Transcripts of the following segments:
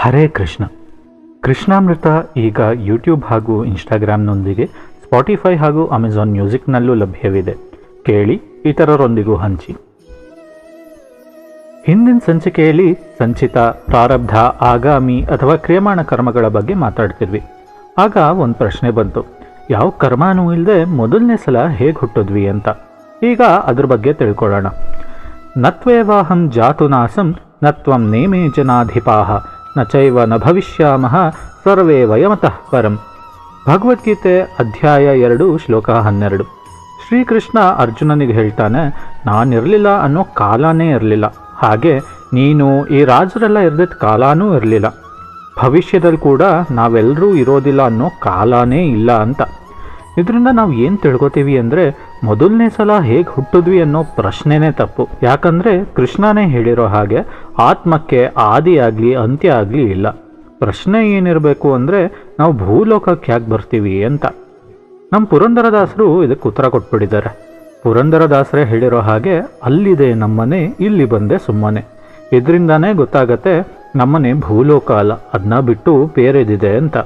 ಹರೇ ಕೃಷ್ಣ. ಕೃಷ್ಣಾಮೃತ ಈಗ ಯೂಟ್ಯೂಬ್ ಹಾಗೂ ಇನ್ಸ್ಟಾಗ್ರಾಮ್ನೊಂದಿಗೆ ಸ್ಪಾಟಿಫೈ ಹಾಗೂ ಅಮೆಜಾನ್ ಮ್ಯೂಸಿಕ್ನಲ್ಲೂ ಲಭ್ಯವಿದೆ. ಕೇಳಿ, ಇತರರೊಂದಿಗೂ ಹಂಚಿ. ಹಿಂದಿನ ಸಂಚಿಕೆಯಲ್ಲಿ ಸಂಚಿತ, ಪ್ರಾರಬ್ಧ, ಆಗಾಮಿ ಅಥವಾ ಕ್ರಿಯಮಾಣ ಕರ್ಮಗಳ ಬಗ್ಗೆ ಮಾತಾಡ್ತಿದ್ವಿ. ಆಗ ಒಂದು ಪ್ರಶ್ನೆ ಬಂತು, ಯಾವ ಕರ್ಮನೂ ಇಲ್ಲದೆ ಮೊದಲನೇ ಸಲ ಹೇಗೆ ಹುಟ್ಟಿದ್ವಿ ಅಂತ. ಈಗ ಅದ್ರ ಬಗ್ಗೆ ತಿಳ್ಕೊಳ್ಳೋಣ. ನತ್ವೇವಾಹಂ ಜಾತು ನಾಸಂ ನತ್ವಂ ನೇಮೇ ಜನಾಧಿಪಾಹ ನ ಚೈವ ನ ಭವಿಷ್ಯಾಮಃ ಸರ್ವೇ ವಯಮತಃ ಪರಂ. ಭಗವದ್ಗೀತೆ ಅಧ್ಯಾಯ 2 ಶ್ಲೋಕ 12. ಶ್ರೀಕೃಷ್ಣ ಅರ್ಜುನನಿಗೆ ಹೇಳ್ತಾನೆ, ನಾನಿರಲಿಲ್ಲ ಅನ್ನೋ ಕಾಲನೇ ಇರಲಿಲ್ಲ, ಹಾಗೆ ನೀನು ಈ ರಾಜರೆಲ್ಲ ಇರದಿದ್ದ ಕಾಲನೂ ಇರಲಿಲ್ಲ, ಭವಿಷ್ಯದಲ್ಲಿ ಕೂಡ ನಾವೆಲ್ಲರೂ ಇರೋದಿಲ್ಲ ಅನ್ನೋ ಕಾಲನೇ ಇಲ್ಲ ಅಂತ. ಇದರಿಂದ ನಾವು ಏನು ತಿಳ್ಕೊತೀವಿ ಅಂದರೆ, ಮೊದಲನೇ ಸಲ ಹೇಗೆ ಹುಟ್ಟಿದ್ವಿ ಅನ್ನೋ ಪ್ರಶ್ನೆನೇ ತಪ್ಪು. ಯಾಕಂದರೆ ಕೃಷ್ಣನೇ ಹೇಳಿರೋ ಹಾಗೆ ಆತ್ಮಕ್ಕೆ ಆದಿಯಾಗಲಿ ಅಂತ್ಯ ಆಗಲಿ ಇಲ್ಲ. ಪ್ರಶ್ನೆ ಏನಿರಬೇಕು ಅಂದರೆ, ನಾವು ಭೂಲೋಕಕ್ಕೆ ಯಾಕೆ ಬರ್ತೀವಿ ಅಂತ. ನಮ್ಮ ಪುರಂದರದಾಸರು ಇದಕ್ಕೆ ಉತ್ತರ ಕೊಟ್ಬಿಟ್ಟಿದ್ದಾರೆ. ಪುರಂದರದಾಸರೇ ಹೇಳಿರೋ ಹಾಗೆ, ಅಲ್ಲಿದೆ ನಮ್ಮನೆ, ಇಲ್ಲಿ ಬಂದೆ ಸುಮ್ಮನೆ. ಇದರಿಂದಾನೇ ಗೊತ್ತಾಗತ್ತೆ ನಮ್ಮನೆ ಭೂಲೋಕ ಅಲ್ಲ, ಅದನ್ನ ಬಿಟ್ಟು ಬೇರೆದಿದೆ ಅಂತ.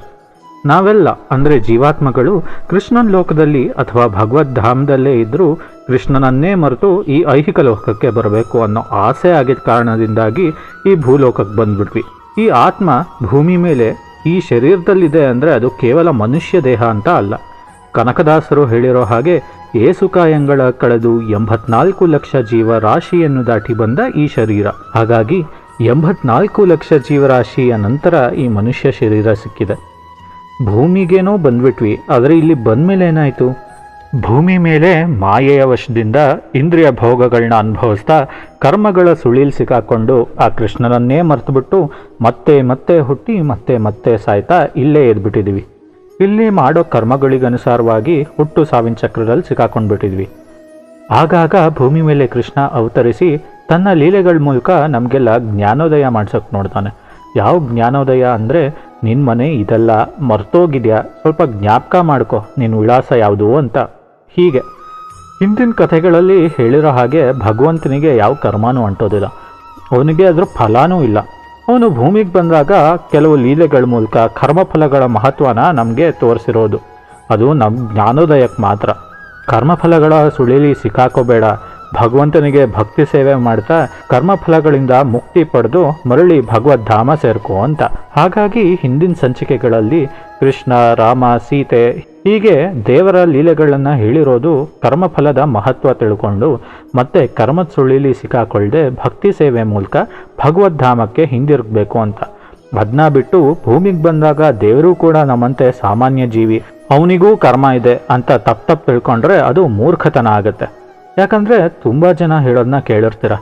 ನಾವೆಲ್ಲ ಅಂದರೆ ಜೀವಾತ್ಮಗಳು ಕೃಷ್ಣನ ಲೋಕದಲ್ಲಿ ಅಥವಾ ಭಗವದ್ ಧಾಮದಲ್ಲೇ ಇದ್ದರೂ ಕೃಷ್ಣನನ್ನೇ ಮರೆತು ಈ ಐಹಿಕ ಲೋಕಕ್ಕೆ ಬರಬೇಕು ಅನ್ನೋ ಆಸೆ ಆಗಿದ್ದ ಕಾರಣದಿಂದಾಗಿ ಈ ಭೂಲೋಕಕ್ಕೆ ಬಂದ್ಬಿಟ್ವಿ. ಈ ಆತ್ಮ ಭೂಮಿ ಮೇಲೆ ಈ ಶರೀರದಲ್ಲಿದೆ ಅಂದರೆ ಅದು ಕೇವಲ ಮನುಷ್ಯ ದೇಹ ಅಂತ ಅಲ್ಲ. ಕನಕದಾಸರು ಹೇಳಿರೋ ಹಾಗೆ, ಏಸುಕಾಯಂಗಳ ಕಳೆದು 84 ಲಕ್ಷ ಜೀವರಾಶಿಯನ್ನು ದಾಟಿ ಬಂದ ಈ ಶರೀರ. ಹಾಗಾಗಿ 84 ಲಕ್ಷ ಜೀವರಾಶಿಯ ನಂತರ ಈ ಮನುಷ್ಯ ಶರೀರ ಸಿಕ್ಕಿದೆ. ಭೂಮಿಗೇನೋ ಬಂದ್ಬಿಟ್ವಿ, ಆದರೆ ಇಲ್ಲಿ ಬಂದಮೇಲೆ ಏನಾಯಿತು? ಭೂಮಿ ಮೇಲೆ ಮಾಯೆಯ ವಶದಿಂದ ಇಂದ್ರಿಯ ಭೋಗಗಳನ್ನ ಅನುಭವಿಸ್ತಾ ಕರ್ಮಗಳ ಸುಳಿಲ್ ಸಿಕ್ಕಾಕೊಂಡು ಆ ಕೃಷ್ಣನನ್ನೇ ಮರೆತುಬಿಟ್ಟು ಮತ್ತೆ ಮತ್ತೆ ಹುಟ್ಟಿ ಮತ್ತೆ ಮತ್ತೆ ಸಾಯ್ತಾ ಇಲ್ಲೇ ಎದ್ಬಿಟ್ಟಿದ್ವಿ. ಇಲ್ಲಿ ಮಾಡೋ ಕರ್ಮಗಳಿಗನುಸಾರವಾಗಿ ಹುಟ್ಟು ಸಾವಿನ ಚಕ್ರದಲ್ಲಿ ಸಿಕ್ಕಾಕೊಂಡ್ಬಿಟ್ಟಿದ್ವಿ. ಆಗಾಗ ಭೂಮಿ ಮೇಲೆ ಕೃಷ್ಣ ಅವತರಿಸಿ ತನ್ನ ಲೀಲೆಗಳ ಮೂಲಕ ನಮಗೆಲ್ಲ ಜ್ಞಾನೋದಯ ಮಾಡ್ಸೋಕೆ ನೋಡ್ತಾನೆ. ಯಾವ ಜ್ಞಾನೋದಯ ಅಂದರೆ, ನಿನ್ನ ಮನೆ ಇದೆಲ್ಲ ಮರ್ತೋಗಿದೆಯಾ, ಸ್ವಲ್ಪ ಜ್ಞಾಪಕ ಮಾಡ್ಕೊ, ನಿನ್ನ ವಿಳಾಸ ಯಾವುದು ಅಂತ. ಹೀಗೆ ಹಿಂದಿನ ಕಥೆಗಳಲ್ಲಿ ಹೇಳಿರೋ ಹಾಗೆ ಭಗವಂತನಿಗೆ ಯಾವ ಕರ್ಮನೂ ಅಂಟೋದಿಲ್ಲ, ಅವನಿಗೆ ಅದ್ರ ಫಲನೂ ಇಲ್ಲ. ಅವನು ಭೂಮಿಗೆ ಬಂದಾಗ ಕೆಲವು ಲೀಲೆಗಳ ಮೂಲಕ ಕರ್ಮಫಲಗಳ ಮಹತ್ವನ ನಮಗೆ ತೋರಿಸಿರೋದು. ಅದು ನಮ್ಮ ಜ್ಞಾನೋದಯಕ್ಕೆ ಮಾತ್ರ. ಕರ್ಮಫಲಗಳ ಸುಳಿಲಿ ಸಿಕ್ಕಾಕೋಬೇಡ, ಭಗವಂತನಿಗೆ ಭಕ್ತಿ ಸೇವೆ ಮಾಡ್ತಾ ಕರ್ಮಫಲಗಳಿಂದ ಮುಕ್ತಿ ಪಡೆದು ಮರಳಿ ಭಗವದ್ಧಾಮ ಸೇರ್ಕೋ ಅಂತ. ಹಾಗಾಗಿ ಹಿಂದಿನ ಸಂಚಿಕೆಗಳಲ್ಲಿ ಕೃಷ್ಣ, ರಾಮ, ಸೀತೆ ಹೀಗೆ ದೇವರ ಲೀಲೆಗಳನ್ನು ಹೇಳಿರೋದು ಕರ್ಮಫಲದ ಮಹತ್ವ ತಿಳ್ಕೊಂಡು ಮತ್ತೆ ಕರ್ಮದ ಸುಳಿಲಿ ಸಿಕ್ಕಾಕೊಳ್ಳದೆ ಭಕ್ತಿ ಸೇವೆ ಮೂಲಕ ಭಗವದ್ಧಾಮಕ್ಕೆ ಹಿಂದಿರುಗಬೇಕು ಅಂತ. ಅದನ್ನ ಬಿಟ್ಟು ಭೂಮಿಗೆ ಬಂದಾಗ ದೇವರು ಕೂಡ ನಮ್ಮಂತೆ ಸಾಮಾನ್ಯ ಜೀವಿ, ಅವನಿಗೂ ಕರ್ಮ ಇದೆ ಅಂತ ತಪ್ಪು ತಿಳ್ಕೊಂಡ್ರೆ ಅದು ಮೂರ್ಖತನ ಆಗುತ್ತೆ. ಯಾಕಂದರೆ ತುಂಬ ಜನ ಹೇಳೋದನ್ನ ಕೇಳಿರ್ತೀರ,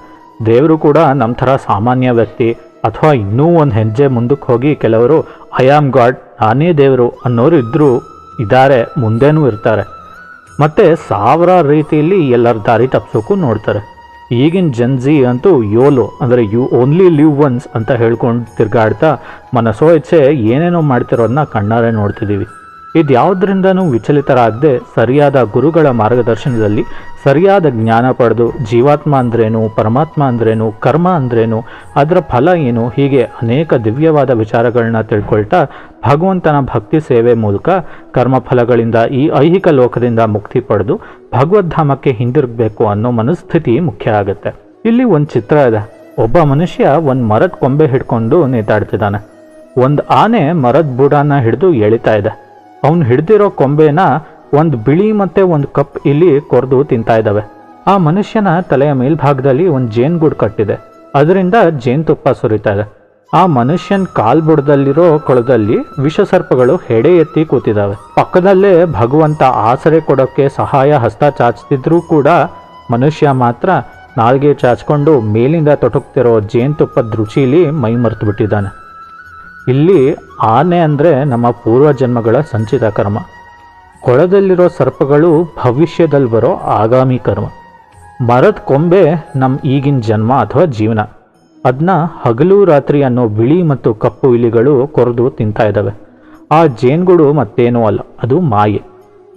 ದೇವರು ಕೂಡ ನಮ್ಮ ಥರ ಸಾಮಾನ್ಯ ವ್ಯಕ್ತಿ, ಅಥವಾ ಇನ್ನೂ ಒಂದು ಹೆಜ್ಜೆ ಮುಂದಕ್ಕೆ ಹೋಗಿ ಕೆಲವರು ಐ ಆಮ್ ಗಾಡ್, ನಾನೇ ದೇವರು ಅನ್ನೋರು ಇದ್ದಾರೆ, ಮುಂದೇನೂ ಇರ್ತಾರೆ. ಮತ್ತು ಸಾವಿರಾರು ರೀತಿಯಲ್ಲಿ ಎಲ್ಲರ ದಾರಿ ತಪ್ಪಿಸೋಕ್ಕೂ ನೋಡ್ತಾರೆ. ಈಗಿನ ಜನ್ಜಿ ಅಂತೂ ಯೋಲೋ ಅಂದರೆ ಯು ಓನ್ಲಿ ಲಿವ್ ಒನ್ಸ್ ಅಂತ ಹೇಳ್ಕೊಂಡು ತಿರ್ಗಾಡ್ತಾ ಮನಸೋ ಇಚ್ಛೆ ಏನೇನೋ ಮಾಡ್ತಿರೋದನ್ನ ಕಣ್ಣಾರೆ ನೋಡ್ತಿದ್ದೀವಿ. ಇದು ಯಾವುದರಿಂದನೂ ವಿಚಲಿತರಾಗದೆ ಸರಿಯಾದ ಗುರುಗಳ ಮಾರ್ಗದರ್ಶನದಲ್ಲಿ ಸರಿಯಾದ ಜ್ಞಾನ ಪಡೆದು ಜೀವಾತ್ಮ ಅಂದ್ರೇನು, ಪರಮಾತ್ಮ ಅಂದ್ರೇನು, ಕರ್ಮ ಅಂದ್ರೇನು, ಅದರ ಫಲ ಏನು, ಹೀಗೆ ಅನೇಕ ದಿವ್ಯವಾದ ವಿಚಾರಗಳನ್ನ ತಿಳ್ಕೊಳ್ತಾ ಭಗವಂತನ ಭಕ್ತಿ ಸೇವೆ ಮೂಲಕ ಕರ್ಮಫಲಗಳಿಂದ ಈ ಐಹಿಕ ಲೋಕದಿಂದ ಮುಕ್ತಿ ಪಡೆದು ಭಗವದ್ಧಾಮಕ್ಕೆ ಹಿಂದಿರುಗಬೇಕು ಅನ್ನೋ ಮನಸ್ಥಿತಿ ಮುಖ್ಯ ಆಗುತ್ತೆ. ಇಲ್ಲಿ ಒಂದು ಚಿತ್ರ ಇದೆ. ಒಬ್ಬ ಮನುಷ್ಯ ಒಂದು ಮರದ ಕೊಂಬೆ ಹಿಡ್ಕೊಂಡು ನೇತಾಡ್ತಿದ್ದಾನೆ. ಒಂದು ಆನೆ ಮರದ ಬುಡಾನ ಹಿಡಿದು ಎಳಿತಾ ಇದೆ. ಅವನು ಹಿಡ್ದಿರೋ ಕೊಂಬೆನ ಒಂದು ಬಿಳಿ ಮತ್ತು ಒಂದು ಕಪ್ ಇಲ್ಲಿ ಕೊರೆದು ತಿಂತಾ ಇದ್ದಾವೆ. ಆ ಮನುಷ್ಯನ ತಲೆಯ ಮೇಲ್ಭಾಗದಲ್ಲಿ ಒಂದು ಜೇನುಗೂಡು ಕಟ್ಟಿದೆ, ಅದರಿಂದ ಜೇನುತುಪ್ಪ ಸುರಿತಾ ಇದೆ. ಆ ಮನುಷ್ಯನ ಕಾಲ್ಬುಡದಲ್ಲಿರೋ ಕೊಳದಲ್ಲಿ ವಿಷಸರ್ಪಗಳು ಹೆಡೆ ಎತ್ತಿ ಕೂತಿದ್ದಾವೆ. ಪಕ್ಕದಲ್ಲೇ ಭಗವಂತ ಆಸರೆ ಕೊಡೋಕ್ಕೆ ಸಹಾಯ ಹಸ್ತ ಚಾಚ್ತಿದ್ರೂ ಕೂಡ ಮನುಷ್ಯ ಮಾತ್ರ ನಾಲ್ಗೆ ಚಾಚ್ಕೊಂಡು ಮೇಲಿಂದ ತೊಟಕ್ತಿರೋ ಜೇನುತುಪ್ಪದ ರುಚಿಲಿ ಮೈ ಮರೆತು ಬಿಟ್ಟಿದ್ದಾನೆ. ಇಲ್ಲಿ ಆನೆ ಅಂದರೆ ನಮ್ಮ ಪೂರ್ವಜನ್ಮಗಳ ಸಂಚಿತ ಕರ್ಮ, ಕೊಳದಲ್ಲಿರೋ ಸರ್ಪಗಳು ಭವಿಷ್ಯದಲ್ಲಿ ಬರೋ ಆಗಾಮಿ ಕರ್ಮ, ಮರದ ಕೊಂಬೆ ನಮ್ಮ ಈಗಿನ ಜನ್ಮ ಅಥವಾ ಜೀವನ. ಅದನ್ನ ಹಗಲು ರಾತ್ರಿ ಅನ್ನೋ ಬಿಳಿ ಮತ್ತು ಕಪ್ಪು ಇಲಿಗಳು ಕೊರೆದು ತಿಂತಾ ಇದ್ದಾವೆ. ಆ ಜೇನುಗೂಡು ಮತ್ತೇನೂ ಅಲ್ಲ, ಅದು ಮಾಯೆ.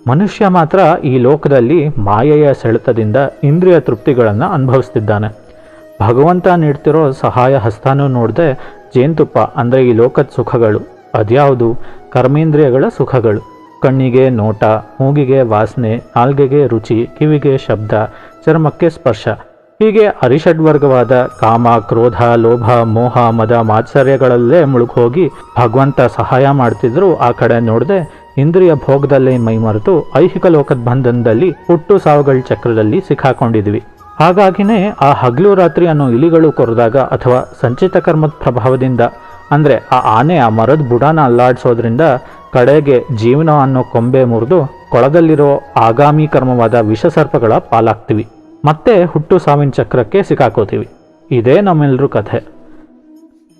ಮನುಷ್ಯ ಮಾತ್ರ ಈ ಲೋಕದಲ್ಲಿ ಮಾಯೆಯ ಸೆಳೆತದಿಂದ ಇಂದ್ರಿಯ ತೃಪ್ತಿಗಳನ್ನು ಅನುಭವಿಸ್ತಿದ್ದಾನೆ. ಭಗವಂತ ನೀಡ್ತಿರೋ ಸಹಾಯ ಹಸ್ತಾನೂ ನೋಡದೆ ಜೇನುತುಪ್ಪ ಅಂದರೆ ಈ ಲೋಕದ ಸುಖಗಳು. ಅದ್ಯಾವುದು? ಕರ್ಮೇಂದ್ರಿಯಗಳ ಸುಖಗಳು. ಕಣ್ಣಿಗೆ ನೋಟ, ಮೂಗಿಗೆ ವಾಸನೆ, ನಾಲ್ಗೆಗೆ ರುಚಿ, ಕಿವಿಗೆ ಶಬ್ದ, ಚರ್ಮಕ್ಕೆ ಸ್ಪರ್ಶ. ಹೀಗೆ ಅರಿಷಡ್ವರ್ಗವಾದ ಕಾಮ, ಕ್ರೋಧ, ಲೋಭ, ಮೋಹ, ಮದ, ಮಾತ್ಸರ್ಯಗಳಲ್ಲೇ ಮುಳುಗೋಗಿ ಭಗವಂತ ಸಹಾಯ ಮಾಡ್ತಿದ್ರು ಆ ಕಡೆ ನೋಡದೆ ಇಂದ್ರಿಯ ಭೋಗದಲ್ಲೇ ಮೈಮರೆತು ಐಹಿಕ ಲೋಕದ ಬಂಧನದಲ್ಲಿ ಹುಟ್ಟು ಸಾವುಗಳ ಚಕ್ರದಲ್ಲಿ ಸಿಕ್ಕಾಕೊಂಡಿದ್ವಿ. ಹಾಗಾಗಿನೇ ಆ ಹಗಲು ರಾತ್ರಿ ಅನ್ನೋ ಇಲಿಗಳು ಕೊರೆದಾಗ ಅಥವಾ ಸಂಚಿತ ಕರ್ಮದ ಪ್ರಭಾವದಿಂದ ಅಂದರೆ ಆ ಆನೆ ಆ ಮರದ ಬುಡಾನ ಅಲ್ಲಾಡಿಸೋದ್ರಿಂದ ಕಡೆಗೆ ಜೀವನ ಅನ್ನೋ ಕೊಂಬೆ ಮುರಿದು ಕೊಳದಲ್ಲಿರೋ ಆಗಾಮಿ ಕರ್ಮವಾದ ವಿಷಸರ್ಪಗಳ ಪಾಲಾಗ್ತೀವಿ. ಮತ್ತೆ ಹುಟ್ಟು ಸಾವಿನ ಚಕ್ರಕ್ಕೆ ಸಿಕ್ಕಾಕೋತೀವಿ. ಇದೇ ನಮ್ಮೆಲ್ಲರೂ ಕಥೆ.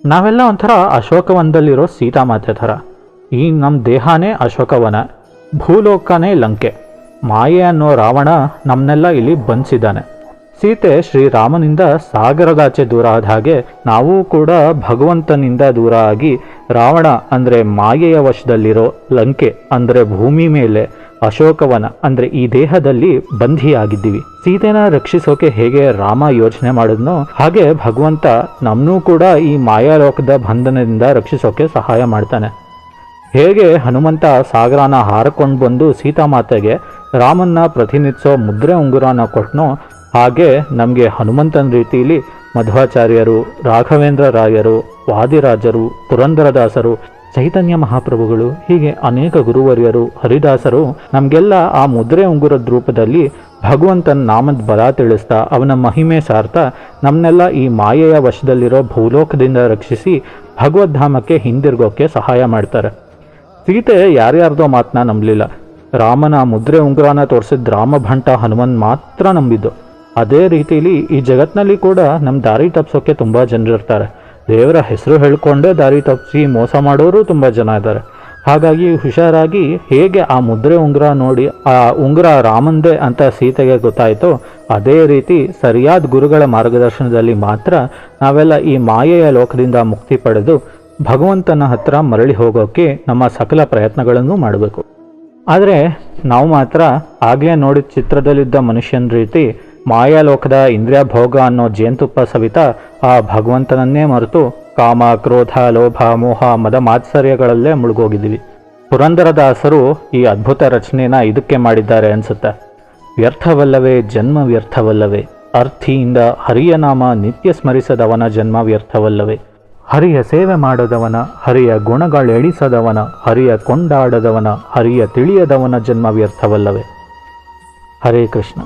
ನಾವೆಲ್ಲ ಒಂಥರ ಅಶೋಕವನದಲ್ಲಿರೋ ಸೀತಾಮಾತೆ ಥರ. ಈ ನಮ್ಮ ದೇಹನೇ ಅಶೋಕವನ, ಭೂಲೋಕನೇ ಲಂಕೆ. ಮಾಯೆ ಅನ್ನೋ ರಾವಣ ನಮ್ಮನ್ನೆಲ್ಲ ಇಲ್ಲಿ ಬಂಧಿಸಿದ್ದಾನೆ. ಸೀತೆ ಶ್ರೀರಾಮನಿಂದ ಸಾಗರದಾಚೆ ದೂರ ಆದ ಹಾಗೆ ನಾವು ಕೂಡ ಭಗವಂತನಿಂದ ದೂರ ಆಗಿ ರಾವಣ ಅಂದರೆ ಮಾಯೆಯ ವಶದಲ್ಲಿರೋ ಲಂಕೆ ಅಂದರೆ ಭೂಮಿ ಮೇಲೆ ಅಶೋಕವನ ಅಂದರೆ ಈ ದೇಹದಲ್ಲಿ ಬಂಧಿಯಾಗಿದ್ದೀವಿ. ಸೀತೆನ ರಕ್ಷಿಸೋಕೆ ಹೇಗೆ ರಾಮ ಯೋಚನೆ ಮಾಡಿದ್ನೋ ಹಾಗೆ ಭಗವಂತ ನಮ್ಮನ್ನೂ ಕೂಡ ಈ ಮಾಯಾಲೋಕದ ಬಂಧನದಿಂದ ರಕ್ಷಿಸೋಕೆ ಸಹಾಯ ಮಾಡ್ತಾನೆ. ಹೇಗೆ ಹನುಮಂತ ಸಾಗರನ ಹಾರಿಕೊಂಡು ಬಂದು ಸೀತಾಮಾತೆಗೆ ರಾಮನ್ನ ಪ್ರತಿನಿಧಿಸೋ ಮುದ್ರೆ ಉಂಗುರನ ಕೊಟ್ಟನೋ ಹಾಗೆ ನಮಗೆ ಹನುಮಂತನ ರೀತಿಯಲ್ಲಿ ಮಧ್ವಾಚಾರ್ಯರು, ರಾಘವೇಂದ್ರ ರಾಯರು, ವಾದಿರಾಜರು, ಪುರಂದರದಾಸರು, ಚೈತನ್ಯ ಮಹಾಪ್ರಭುಗಳು ಹೀಗೆ ಅನೇಕ ಗುರುವರ್ಯರು, ಹರಿದಾಸರು ನಮಗೆಲ್ಲ ಆ ಮುದ್ರೆ ಉಂಗುರದ ರೂಪದಲ್ಲಿ ಭಗವಂತನ ನಾಮದ ಬಲ ತಿಳಿಸ್ತಾ ಅವನ ಮಹಿಮೆ ಸಾರ್ತಾ ನಮ್ಮನ್ನೆಲ್ಲ ಈ ಮಾಯೆಯ ವಶದಲ್ಲಿರೋ ಭೂಲೋಕದಿಂದ ರಕ್ಷಿಸಿ ಭಗವದ್ಧಾಮಕ್ಕೆ ಹಿಂದಿರುಗೋಕ್ಕೆ ಸಹಾಯ ಮಾಡ್ತಾರೆ. ಸೀತೆ ಯಾರ್ಯಾರ್ದೋ ಮಾತನ್ನ ನಂಬಲಿಲ್ಲ. ರಾಮನ ಮುದ್ರೆ ಉಂಗುರನ ತೋರಿಸಿದ ರಾಮಭಂಟ ಹನುಮನ್ ಮಾತ್ರ ನಂಬಿದ್ದು. ಅದೇ ರೀತಿಯಲ್ಲಿ ಈ ಜಗತ್ತಿನಲ್ಲಿ ಕೂಡ ನಮ್ಮ ದಾರಿ ತಪ್ಪಿಸೋಕ್ಕೆ ತುಂಬ ಜನರಿರ್ತಾರೆ. ದೇವರ ಹೆಸರು ಹೇಳ್ಕೊಂಡೇ ದಾರಿ ತಪ್ಪಿಸಿ ಮೋಸ ಮಾಡೋರು ತುಂಬ ಜನ ಇದ್ದಾರೆ. ಹಾಗಾಗಿ ಹುಷಾರಾಗಿ ಹೇಗೆ ಆ ಮುದ್ರೆ ಉಂಗುರ ನೋಡಿ ಆ ಉಂಗುರ ರಾಮಂದೇ ಅಂತ ಸೀತೆಗೆ ಗೊತ್ತಾಯಿತೋ ಅದೇ ರೀತಿ ಸರಿಯಾದ ಗುರುಗಳ ಮಾರ್ಗದರ್ಶನದಲ್ಲಿ ಮಾತ್ರ ನಾವೆಲ್ಲ ಈ ಮಾಯೆಯ ಲೋಕದಿಂದ ಮುಕ್ತಿ ಪಡೆದು ಭಗವಂತನ ಹತ್ರ ಮರಳಿ ಹೋಗೋಕ್ಕೆ ನಮ್ಮ ಸಕಲ ಪ್ರಯತ್ನಗಳನ್ನು ಮಾಡಬೇಕು. ಆದರೆ ನಾವು ಮಾತ್ರ ಆಗಲೇ ನೋಡಿದ ಚಿತ್ರದಲ್ಲಿದ್ದ ಮನುಷ್ಯನ ರೀತಿ ಮಾಯಾಲೋಕದ ಇಂದ್ರಿಯ ಭೋಗ ಅನ್ನೋ ಜೇನುತುಪ್ಪ ಸವಿತಾ ಆ ಭಗವಂತನನ್ನೇ ಮರೆತು ಕಾಮ, ಕ್ರೋಧ, ಲೋಭ, ಮೋಹ, ಮದ, ಮಾತ್ಸರ್ಯಗಳಲ್ಲೇ ಮುಳುಗೋಗಿದ್ದೀವಿ. ಪುರಂದರದಾಸರು ಈ ಅದ್ಭುತ ರಚನೆನ ಇದಕ್ಕೆ ಮಾಡಿದ್ದಾರೆ ಅನ್ಸುತ್ತೆ. ವ್ಯರ್ಥವಲ್ಲವೇ ಜನ್ಮ ವ್ಯರ್ಥವಲ್ಲವೇ, ಅರ್ಥಿಯಿಂದ ಹರಿಯ ನಾಮ ನಿತ್ಯ ಸ್ಮರಿಸದವನ ಜನ್ಮ ವ್ಯರ್ಥವಲ್ಲವೇ, ಹರಿಯ ಸೇವೆ ಮಾಡದವನ, ಹರಿಯ ಗುಣಗಳೆಳಿಸದವನ, ಹರಿಯ ಕೊಂಡಾಡದವನ, ಹರಿಯ ತಿಳಿಯದವನ ಜನ್ಮ ವ್ಯರ್ಥವಲ್ಲವೇ. ಹರೇ ಕೃಷ್ಣ.